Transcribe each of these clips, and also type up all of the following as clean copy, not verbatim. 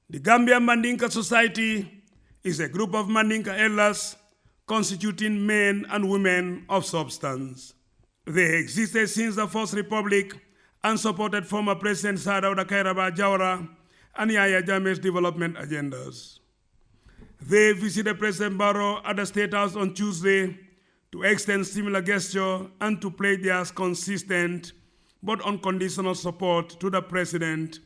The Gambia Mandinka Society is a group of Mandinka elders constituting men and women of substance. They existed since the First Republic and supported former President Sadauda Kairaba Jawara and Yahya Jammeh's development agendas. They visited President Barrow at the statehouse on Tuesday to extend similar gesture and to pledge their consistent but unconditional support to the president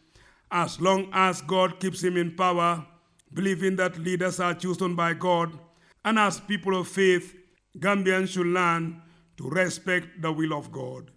as long as God keeps him in power, believing that leaders are chosen by God, and as people of faith, Gambians should learn to respect the will of God.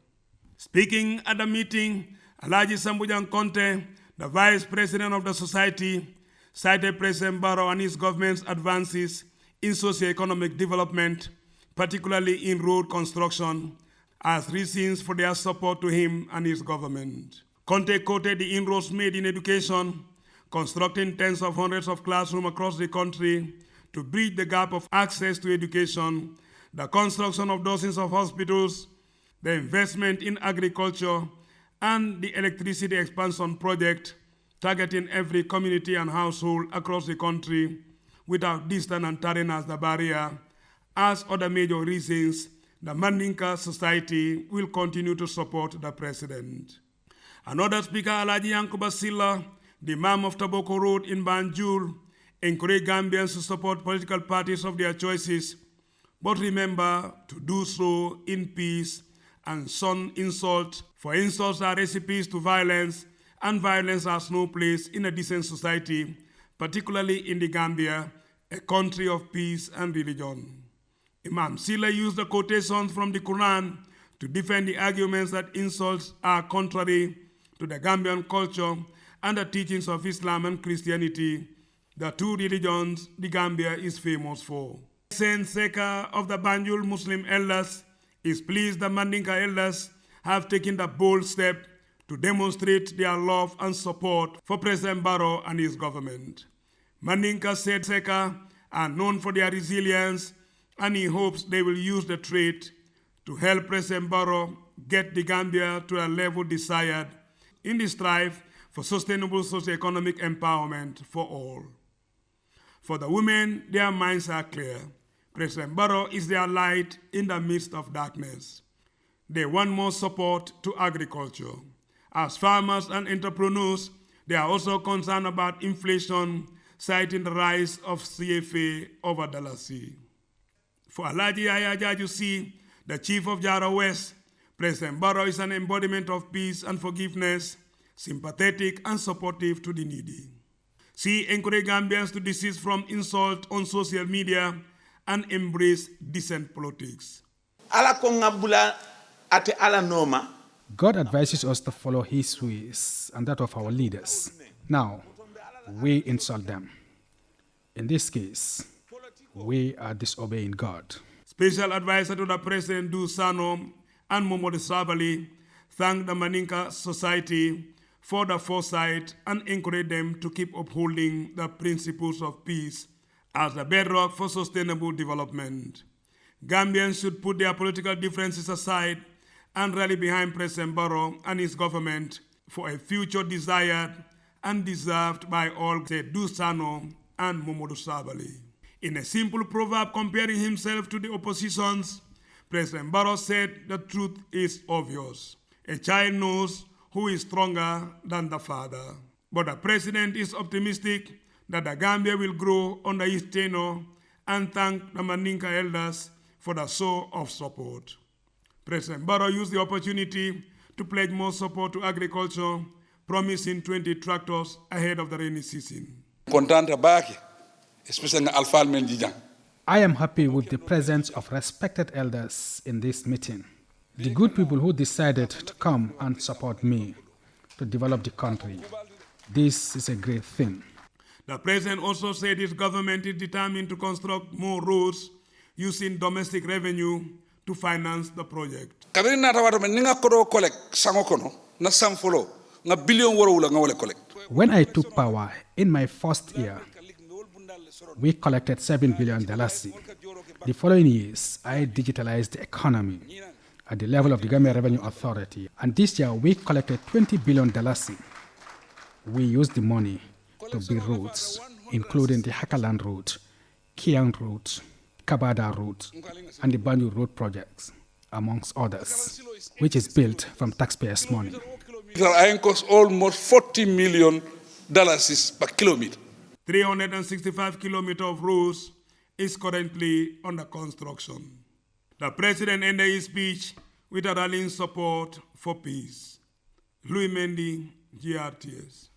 Speaking at the meeting, Alhaji Sambujan Conte, the vice president of the society, cited President Barrow and his government's advances in socio-economic development, particularly in road construction, as reasons for their support to him and his government. Conte quoted the inroads made in education, constructing tens of hundreds of classrooms across the country to bridge the gap of access to education, the construction of dozens of hospitals, the investment in agriculture, and the electricity expansion project targeting every community and household across the country without distance and terrain as the barrier. As other major reasons, the Mandinka Society will continue to support the president. Another speaker, Alhaji Yankuba Silla, the Imam of Tobacco Road in Banjul, encouraged Gambians to support political parties of their choices, but remember to do so in peace and shun insult, for insults are recipes to violence, and violence has no place in a decent society, particularly in the Gambia, a country of peace and religion. Imam Silla used the quotations from the Quran to defend the arguments that insults are contrary to the Gambian culture and the teachings of Islam and Christianity, the two religions the Gambia is famous for. Saint Seka of the Banjul Muslim elders is pleased the Mandinka elders have taken the bold step to demonstrate their love and support for President Barrow and his government. Mandinka said Seka are known for their resilience, and he hopes they will use the trait to help President Barrow get the Gambia to a level desired in the strive for sustainable socio-economic empowerment for all. For the women, their minds are clear. President Barrow is their light in the midst of darkness. They want more support to agriculture. As farmers and entrepreneurs, they are also concerned about inflation, citing the rise of CFA over $C. For Alhaji Yahya Jajusi, the chief of Jara West, President Barrow is an embodiment of peace and forgiveness, sympathetic and supportive to the needy. She encouraged Gambians to desist from insult on social media and embrace decent politics. God advises us to follow his ways and that of our leaders. Now, we insult them. In this case, we are disobeying God. Special advisor to the President Du Sano and Momodu Sabali thanked the Mandinka Society for the foresight and encouraged them to keep upholding the principles of peace as the bedrock for sustainable development. Gambians should put their political differences aside and rally behind President Barrow and his government for a future desired and deserved by all, said Du Sano and Momodu Sabali. In a simple proverb comparing himself to the oppositions, President Barrow said the truth is obvious. A child knows who is stronger than the father. But the president is optimistic that the Gambia will grow under his tenure and thanked the Mandinka elders for the show of support. President Barrow used the opportunity to pledge more support to agriculture, promising 20 tractors ahead of the rainy season. I am happy with the presence of respected elders in this meeting. The good people who decided to come and support me to develop the country. This is a great thing. The president also said his government is determined to construct more roads using domestic revenue to finance the project. When I took power in my first year, we collected $7 billion. The following years, I digitalized the economy at the level of the Gambia Revenue Authority. And this year, we collected $20 billion. We used the money to build roads, including the Hakaland Road, Kiang Road, Kabada Road, and the Banyu Road projects, amongst others, which is built from taxpayers' money. It costs almost $40 million per kilometer. 365 kilometers of roads is currently under construction. The President ended his speech with a rallying support for peace. Louis Mendy, GRTS.